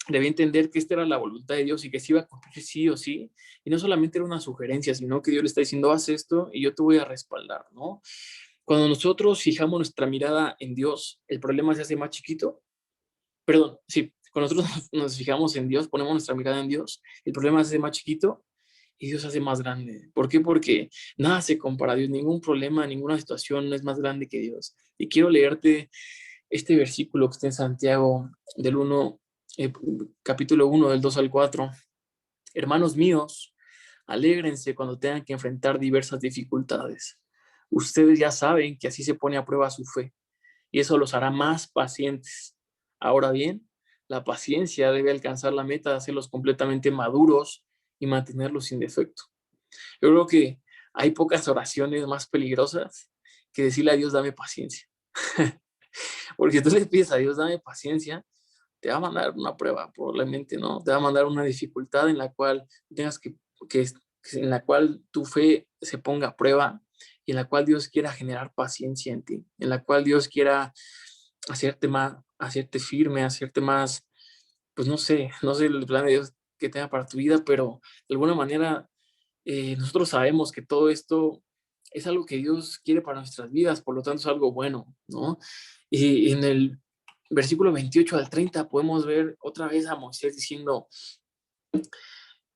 debía entender que esta era la voluntad de Dios y que se iba a cumplir sí o sí. Y no solamente era una sugerencia, sino que Dios le está diciendo, haz esto y yo te voy a respaldar, ¿no? Cuando nosotros fijamos nuestra mirada en Dios, el problema se hace más chiquito. Perdón, sí. Cuando nosotros nos fijamos en Dios, ponemos nuestra mirada en Dios, el problema se hace más chiquito y Dios se hace más grande. ¿Por qué? Porque nada se compara a Dios, ningún problema, ninguna situación es más grande que Dios. Y quiero leerte este versículo que está en Santiago del 1, capítulo 1, del 2 al 4. Hermanos míos, alégrense cuando tengan que enfrentar diversas dificultades. Ustedes ya saben que así se pone a prueba su fe y eso los hará más pacientes. Ahora bien, la paciencia debe alcanzar la meta de hacerlos completamente maduros y mantenerlos sin defecto. Yo creo que hay pocas oraciones más peligrosas que decirle a Dios, dame paciencia. Porque tú le pides a Dios, dame paciencia, te va a mandar una prueba, probablemente, ¿no? Te va a mandar una dificultad en la cual tengas que en la cual tu fe se ponga a prueba y en la cual Dios quiera generar paciencia en ti, en la cual Dios quiera hacerte firme, hacerte más, pues no sé el plan de Dios que tenga para tu vida, pero de alguna manera nosotros sabemos que todo esto es algo que Dios quiere para nuestras vidas, por lo tanto es algo bueno, ¿no? Y en el versículo 28 al 30 podemos ver otra vez a Moisés diciendo,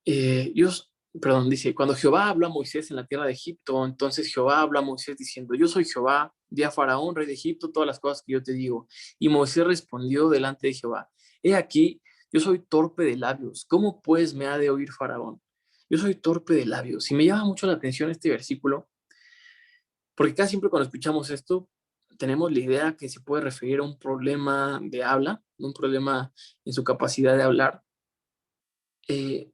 Dios, perdón, dice, cuando Jehová habla a Moisés en la tierra de Egipto, entonces Jehová habla a Moisés diciendo, yo soy Jehová, di a Faraón, rey de Egipto, todas las cosas que yo te digo. Y Moisés respondió delante de Jehová, he aquí, yo soy torpe de labios, ¿cómo pues me ha de oír Faraón? Yo soy torpe de labios. Y me llama mucho la atención este versículo, porque casi siempre cuando escuchamos esto, tenemos la idea que se puede referir a un problema de habla, un problema en su capacidad de hablar,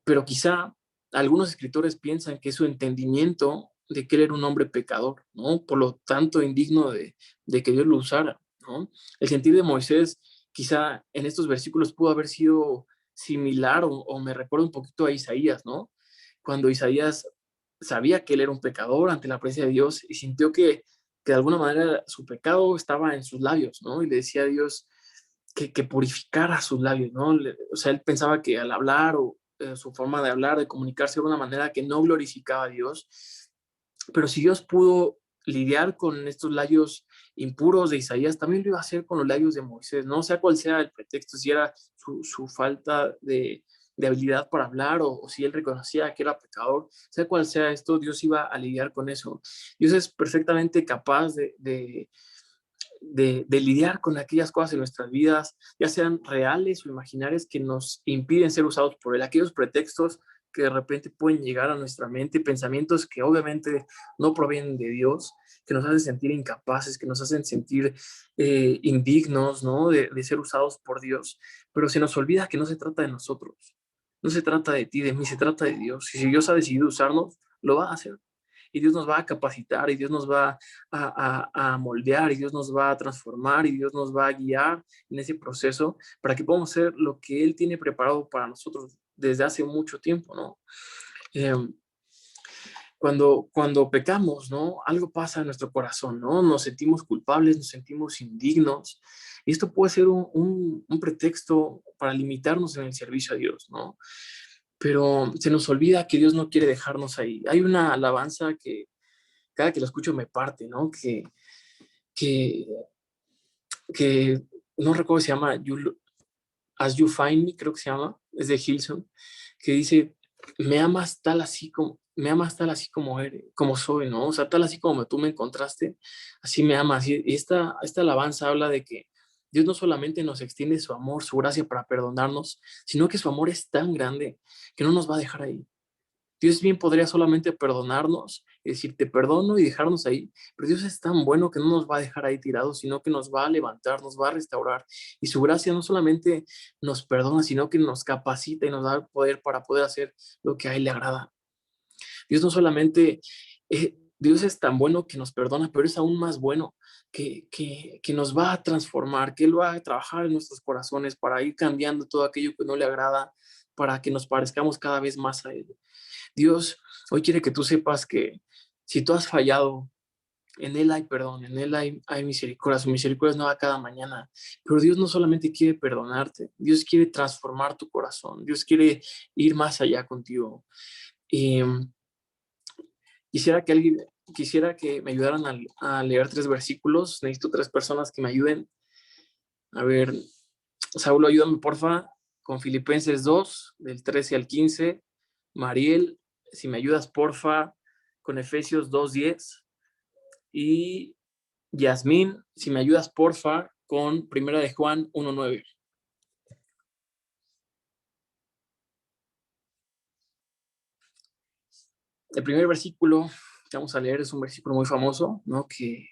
pero quizá algunos escritores piensan que es su entendimiento de que él era un hombre pecador, ¿no? Por lo tanto, indigno de que Dios lo usara, ¿no? El sentir de Moisés quizá en estos versículos pudo haber sido similar o me recuerda un poquito a Isaías, ¿no? Cuando Isaías sabía que él era un pecador ante la presencia de Dios y sintió que de alguna manera su pecado estaba en sus labios, ¿no? Y le decía a Dios que purificara sus labios, ¿no? O sea, él pensaba que al hablar o su forma de hablar, de comunicarse de una manera que no glorificaba a Dios, pero si Dios pudo lidiar con estos labios impuros de Isaías, también lo iba a hacer con los labios de Moisés, no sea cual sea el pretexto, si era su falta de habilidad para hablar o si él reconocía que era pecador, sea cual sea esto, Dios iba a lidiar con eso. Dios es perfectamente capaz de lidiar con aquellas cosas en nuestras vidas, ya sean reales o imaginarias, que nos impiden ser usados por Él, aquellos pretextos que de repente pueden llegar a nuestra mente, pensamientos que obviamente no provienen de Dios, que nos hacen sentir incapaces, que nos hacen sentir indignos, ¿no? De ser usados por Dios, pero se nos olvida que no se trata de nosotros, no se trata de ti, de mí, se trata de Dios, y si Dios ha decidido usarnos, lo va a hacer y Dios nos va a capacitar y Dios nos va a moldear y Dios nos va a transformar y Dios nos va a guiar en ese proceso para que podamos ser lo que Él tiene preparado para nosotros desde hace mucho tiempo, ¿no? Eh, cuando pecamos, ¿no? Algo pasa en nuestro corazón, ¿no? Nos sentimos culpables, nos sentimos indignos y esto puede ser un pretexto para limitarnos en el servicio a Dios, ¿no? Pero se nos olvida que Dios no quiere dejarnos ahí. Hay una alabanza que cada que lo escucho me parte, ¿no? Que, que no recuerdo si se llama As You Find Me, creo que se llama, es de Hillsong, que dice, me amas tal así como eres, como soy, ¿no? O sea, tal así como tú me encontraste, así me amas. Y esta alabanza habla de que Dios no solamente nos extiende su amor, su gracia para perdonarnos, sino que su amor es tan grande que no nos va a dejar ahí. Dios bien podría solamente perdonarnos y decir, te perdono y dejarnos ahí, pero Dios es tan bueno que no nos va a dejar ahí tirados, sino que nos va a levantar, nos va a restaurar. Y su gracia no solamente nos perdona, sino que nos capacita y nos da el poder para poder hacer lo que a Él le agrada. Dios no solamente, Dios es tan bueno que nos perdona, pero es aún más bueno que nos va a transformar, que Él va a trabajar en nuestros corazones para ir cambiando todo aquello que no le agrada, para que nos parezcamos cada vez más a Él. Dios hoy quiere que tú sepas que si tú has fallado, en Él hay perdón, en Él hay misericordia, su misericordia es nueva cada mañana. Pero Dios no solamente quiere perdonarte, Dios quiere transformar tu corazón, Dios quiere ir más allá contigo. Y quisiera que me ayudaran a leer 3 versículos. Necesito 3 personas que me ayuden. A ver, Saulo, ayúdame, porfa. con Filipenses 2, del 13 al 15. Mariel, si me ayudas, porfa, con Efesios 2:10. Y Yasmín, si me ayudas, porfa, con Primera de Juan 1:9. El primer versículo que vamos a leer es un versículo muy famoso, ¿no? Que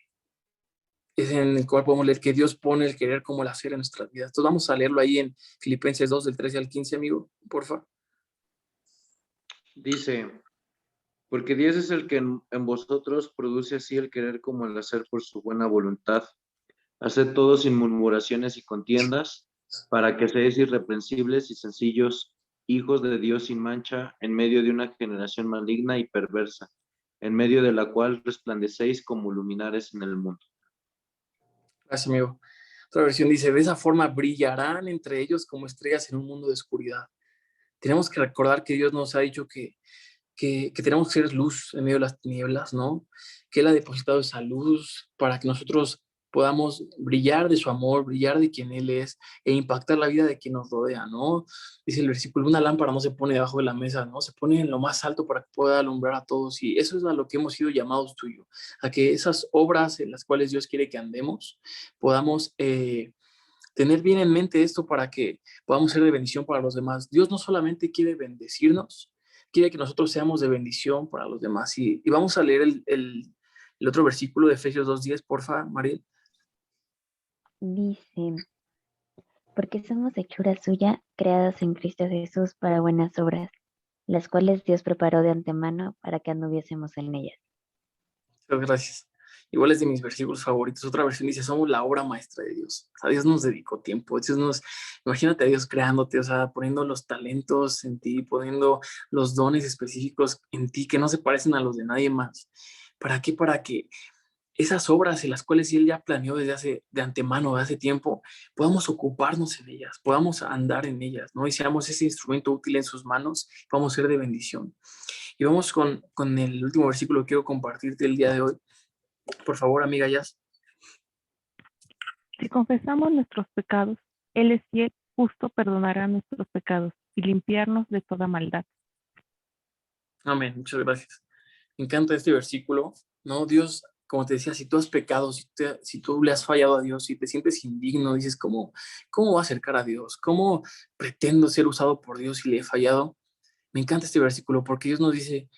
es en el cual podemos leer que Dios pone el querer como el hacer en nuestras vidas. Entonces vamos a leerlo ahí en Filipenses 2, del 13 al 15, amigo, porfa. Dice, porque Dios es el que en vosotros produce así el querer como el hacer por su buena voluntad. Haced todo sin murmuraciones y contiendas, para que seáis irreprensibles y sencillos, hijos de Dios sin mancha, en medio de una generación maligna y perversa, en medio de la cual resplandecéis como luminares en el mundo. Gracias, amigo. Otra versión dice, de esa forma brillarán entre ellos como estrellas en un mundo de oscuridad. Tenemos que recordar que Dios nos ha dicho que tenemos que ser luz en medio de las tinieblas, ¿no? Que Él ha depositado esa luz para que nosotros podamos brillar de su amor, brillar de quien Él es e impactar la vida de quien nos rodea, ¿no? Dice el versículo, una lámpara no se pone debajo de la mesa, ¿no? Se pone en lo más alto para que pueda alumbrar a todos y eso es a lo que hemos sido llamados tú y yo, a que esas obras en las cuales Dios quiere que andemos, podamos tener bien en mente esto para que podamos ser de bendición para los demás. Dios no solamente quiere bendecirnos, quiere que nosotros seamos de bendición para los demás. Y vamos a leer el otro versículo de Efesios 2:10, porfa, Mariel. Dice, porque somos hechura suya, creadas en Cristo Jesús para buenas obras, las cuales Dios preparó de antemano para que anduviésemos en ellas. Muchas gracias. Igual es de mis versículos favoritos. Otra versión dice, somos la obra maestra de Dios. O sea, Dios nos dedicó tiempo. Imagínate a Dios creándote, o sea, poniendo los talentos en ti, poniendo los dones específicos en ti que no se parecen a los de nadie más. ¿Para qué? Para que esas obras en las cuales Él ya planeó de antemano, de hace tiempo, podamos ocuparnos en ellas, podamos andar en ellas, ¿no? Y seamos ese instrumento útil en sus manos, vamos a ser de bendición. Y vamos con el último versículo que quiero compartirte el día de hoy. Por favor, amiga Jazz. Si confesamos nuestros pecados, Él es fiel, justo, perdonará nuestros pecados y limpiarnos de toda maldad. Amén, muchas gracias. Me encanta este versículo, ¿no? Dios, como te decía, si tú has pecado, si tú le has fallado a Dios, si te sientes indigno, dices, ¿cómo voy a acercar a Dios? ¿Cómo pretendo ser usado por Dios si le he fallado? Me encanta este versículo porque Dios nos dice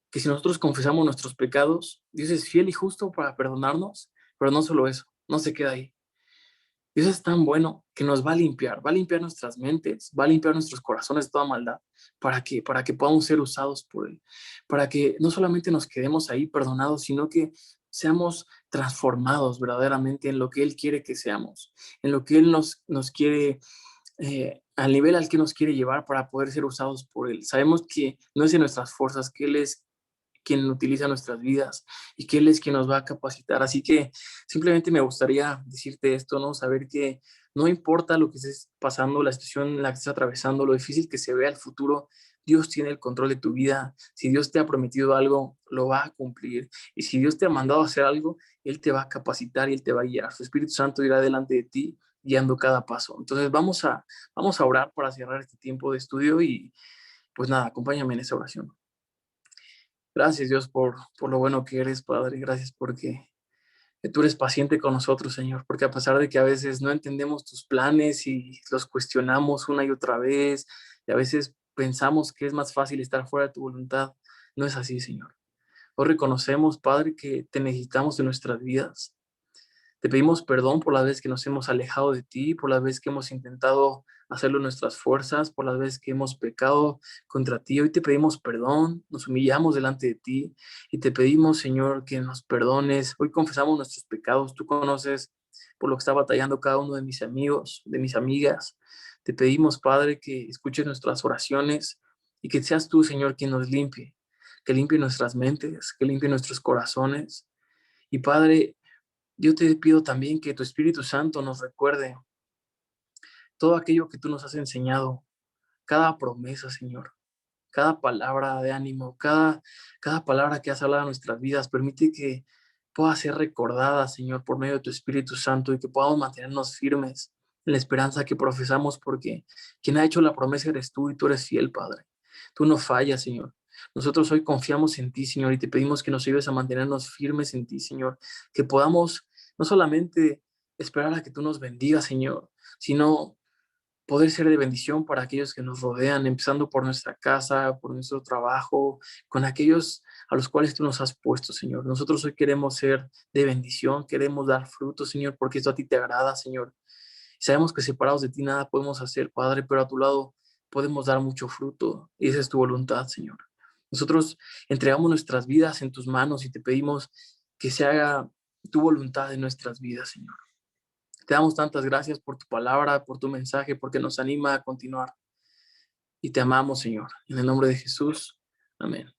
que si nosotros confesamos nuestros pecados, Dios es fiel y justo para perdonarnos, pero no solo eso, no se queda ahí. Dios es tan bueno que nos va a limpiar nuestras mentes, va a limpiar nuestros corazones de toda maldad para que podamos ser usados por Él, para que no solamente nos quedemos ahí perdonados, sino que seamos transformados verdaderamente en lo que Él quiere que seamos, en lo que Él nos quiere, al nivel al que nos quiere llevar para poder ser usados por Él. Sabemos que no es en nuestras fuerzas, que Él es quien utiliza nuestras vidas y que Él es quien nos va a capacitar. Así que simplemente me gustaría decirte esto, ¿no? Saber que no importa lo que estés pasando, la situación en la que estés atravesando, lo difícil que se vea el futuro, Dios tiene el control de tu vida. Si Dios te ha prometido algo, lo va a cumplir. Y si Dios te ha mandado a hacer algo, Él te va a capacitar y Él te va a guiar. Su Espíritu Santo irá delante de ti, guiando cada paso. Entonces vamos a orar para cerrar este tiempo de estudio y pues nada, acompáñame en esa oración. Gracias, Dios, por lo bueno que eres, Padre. Gracias porque tú eres paciente con nosotros, Señor, porque a pesar de que a veces no entendemos tus planes y los cuestionamos una y otra vez, y a veces pensamos que es más fácil estar fuera de tu voluntad, no es así, Señor. Hoy reconocemos, Padre, que te necesitamos en nuestras vidas. Te pedimos perdón por las veces que nos hemos alejado de ti, por las veces que hemos intentado hacerlo en nuestras fuerzas, por las veces que hemos pecado contra ti. Hoy te pedimos perdón, nos humillamos delante de ti y te pedimos, Señor, que nos perdones. Hoy confesamos nuestros pecados. Tú conoces por lo que está batallando cada uno de mis amigos, de mis amigas. Te pedimos, Padre, que escuches nuestras oraciones y que seas tú, Señor, quien nos limpie, que limpie nuestras mentes, que limpie nuestros corazones. Y Padre, yo te pido también que tu Espíritu Santo nos recuerde todo aquello que tú nos has enseñado, cada promesa, Señor, cada palabra de ánimo, cada palabra que has hablado en nuestras vidas. Permite que pueda ser recordada, Señor, por medio de tu Espíritu Santo y que podamos mantenernos firmes en la esperanza que profesamos, porque quien ha hecho la promesa eres tú y tú eres fiel, Padre. Tú no fallas, Señor. Nosotros hoy confiamos en ti, Señor, y te pedimos que nos ayudes a mantenernos firmes en ti, Señor, que podamos no solamente esperar a que tú nos bendigas, Señor, sino poder ser de bendición para aquellos que nos rodean, empezando por nuestra casa, por nuestro trabajo, con aquellos a los cuales tú nos has puesto, Señor. Nosotros hoy queremos ser de bendición, queremos dar fruto, Señor, porque esto a ti te agrada, Señor. Sabemos que separados de ti nada podemos hacer, Padre, pero a tu lado podemos dar mucho fruto y esa es tu voluntad, Señor. Nosotros entregamos nuestras vidas en tus manos y te pedimos que se haga tu voluntad en nuestras vidas, Señor. Te damos tantas gracias por tu palabra, por tu mensaje, porque nos anima a continuar. Y te amamos, Señor. En el nombre de Jesús. Amén.